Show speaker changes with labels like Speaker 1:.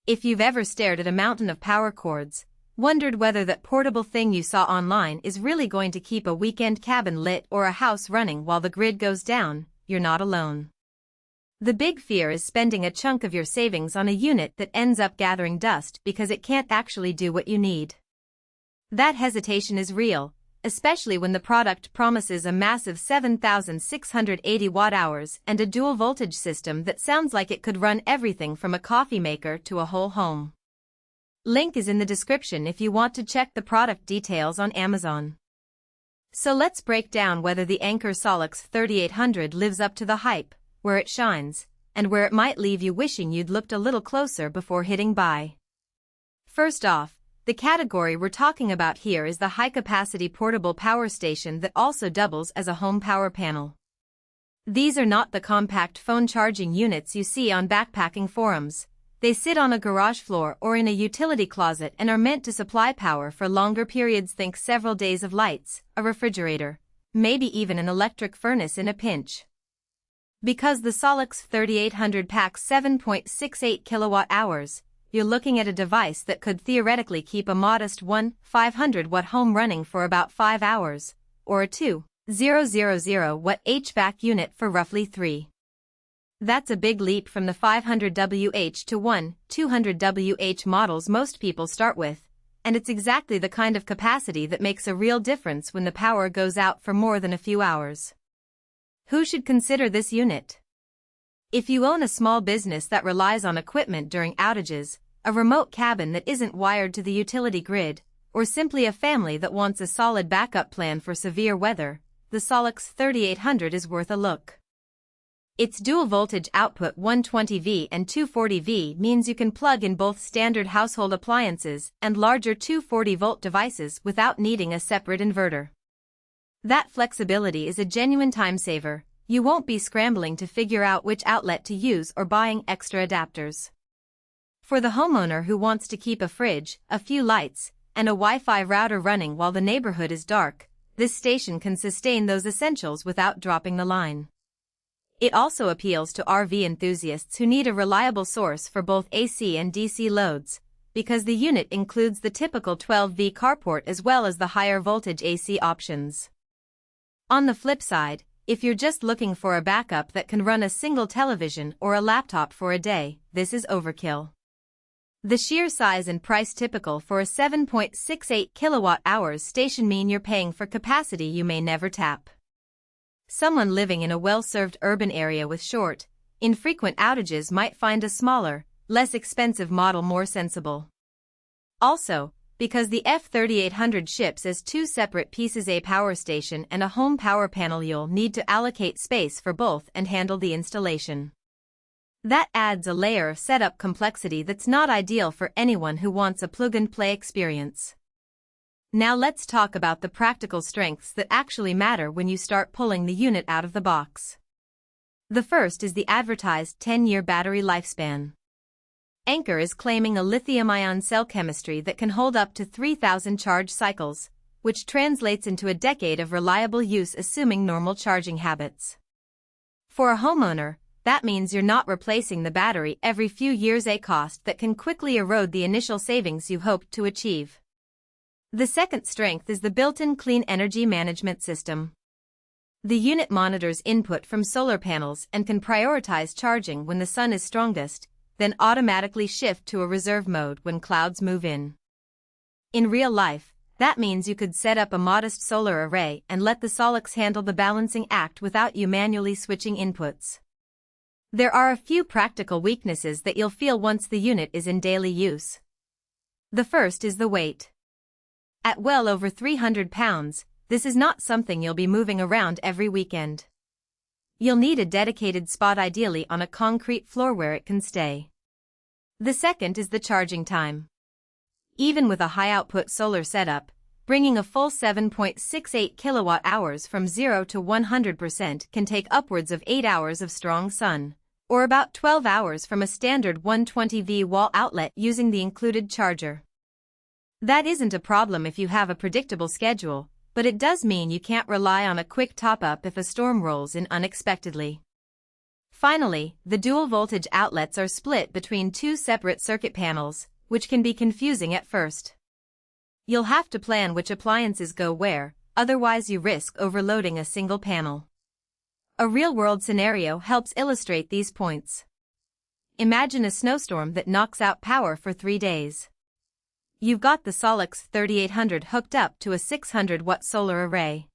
Speaker 1: If you've ever stared at a mountain of power cords, wondered whether that portable thing you saw online is really going to keep a weekend cabin lit or a house running while the grid goes down, you're not alone. The big fear is spending a chunk of your savings on a unit that ends up gathering dust because it can't actually do what you need. That hesitation is real, especially when the product promises a massive 7,680 watt-hours and a dual-voltage system that sounds like it could run everything from a coffee maker to a whole home. Link is in the description if you want to check the product details on Amazon. So let's break down whether the Anker SOLIX F3800 lives up to the hype, where it shines, and where it might leave you wishing you'd looked a little closer before hitting buy. First off, the category we're talking about here is the high-capacity portable power station that also doubles as a home power panel. These are not the compact phone charging units you see on backpacking forums. They sit on a garage floor or in a utility closet and are meant to supply power for longer periods. Think several days of lights, a refrigerator, maybe even an electric furnace in a pinch. Because the SOLIX F3800 packs 7.68 kilowatt-hours, you're looking at a device that could theoretically keep a modest 1,500-watt home running for about 5 hours, or a 2,000-watt HVAC unit for roughly 3. That's a big leap from the 500Wh to 1,200Wh models most people start with, and it's exactly the kind of capacity that makes a real difference when the power goes out for more than a few hours. Who should consider this unit? If you own a small business that relies on equipment during outages, a remote cabin that isn't wired to the utility grid, or simply a family that wants a solid backup plan for severe weather, the SOLIX F3800 is worth a look. Its dual-voltage output 120V and 240V means you can plug in both standard household appliances and larger 240-volt devices without needing a separate inverter. That flexibility is a genuine time saver. You won't be scrambling to figure out which outlet to use or buying extra adapters. For the homeowner who wants to keep a fridge, a few lights, and a Wi-Fi router running while the neighborhood is dark, this station can sustain those essentials without dropping the line. It also appeals to RV enthusiasts who need a reliable source for both AC and DC loads, because the unit includes the typical 12V carport as well as the higher voltage AC options. On the flip side, if you're just looking for a backup that can run a single television or a laptop for a day, this is overkill. The sheer size and price typical for a 7.68 kilowatt-hours station mean you're paying for capacity you may never tap. Someone living in a well-served urban area with short, infrequent outages might find a smaller, less expensive model more sensible. Also, because the F3800 ships as two separate pieces, a power station and a home power panel, you'll need to allocate space for both and handle the installation. That adds a layer of setup complexity that's not ideal for anyone who wants a plug-and-play experience. Now let's talk about the practical strengths that actually matter when you start pulling the unit out of the box. The first is the advertised 10-year battery lifespan. Anker is claiming a lithium-ion cell chemistry that can hold up to 3,000 charge cycles, which translates into a decade of reliable use assuming normal charging habits. For a homeowner, that means you're not replacing the battery every few years, a cost that can quickly erode the initial savings you hoped to achieve. The second strength is the built-in clean energy management system. The unit monitors input from solar panels and can prioritize charging when the sun is strongest, then automatically shift to a reserve mode when clouds move in. In real life, that means you could set up a modest solar array and let the SOLIX handle the balancing act without you manually switching inputs. There are a few practical weaknesses that you'll feel once the unit is in daily use. The first is the weight. At well over 300 pounds, this is not something you'll be moving around every weekend. You'll need a dedicated spot, ideally on a concrete floor where it can stay. The second is the charging time. Even with a high-output solar setup, bringing a full 7.68 kilowatt-hours from 0 to 100% can take upwards of 8 hours of strong sun, or about 12 hours from a standard 120V wall outlet using the included charger. That isn't a problem if you have a predictable schedule, but it does mean you can't rely on a quick top-up if a storm rolls in unexpectedly. Finally, the dual voltage outlets are split between two separate circuit panels, which can be confusing at first. You'll have to plan which appliances go where, otherwise you risk overloading a single panel. A real-world scenario helps illustrate these points. Imagine a snowstorm that knocks out power for 3 days. You've got the SOLIX F3800 hooked up to a 600-watt solar array.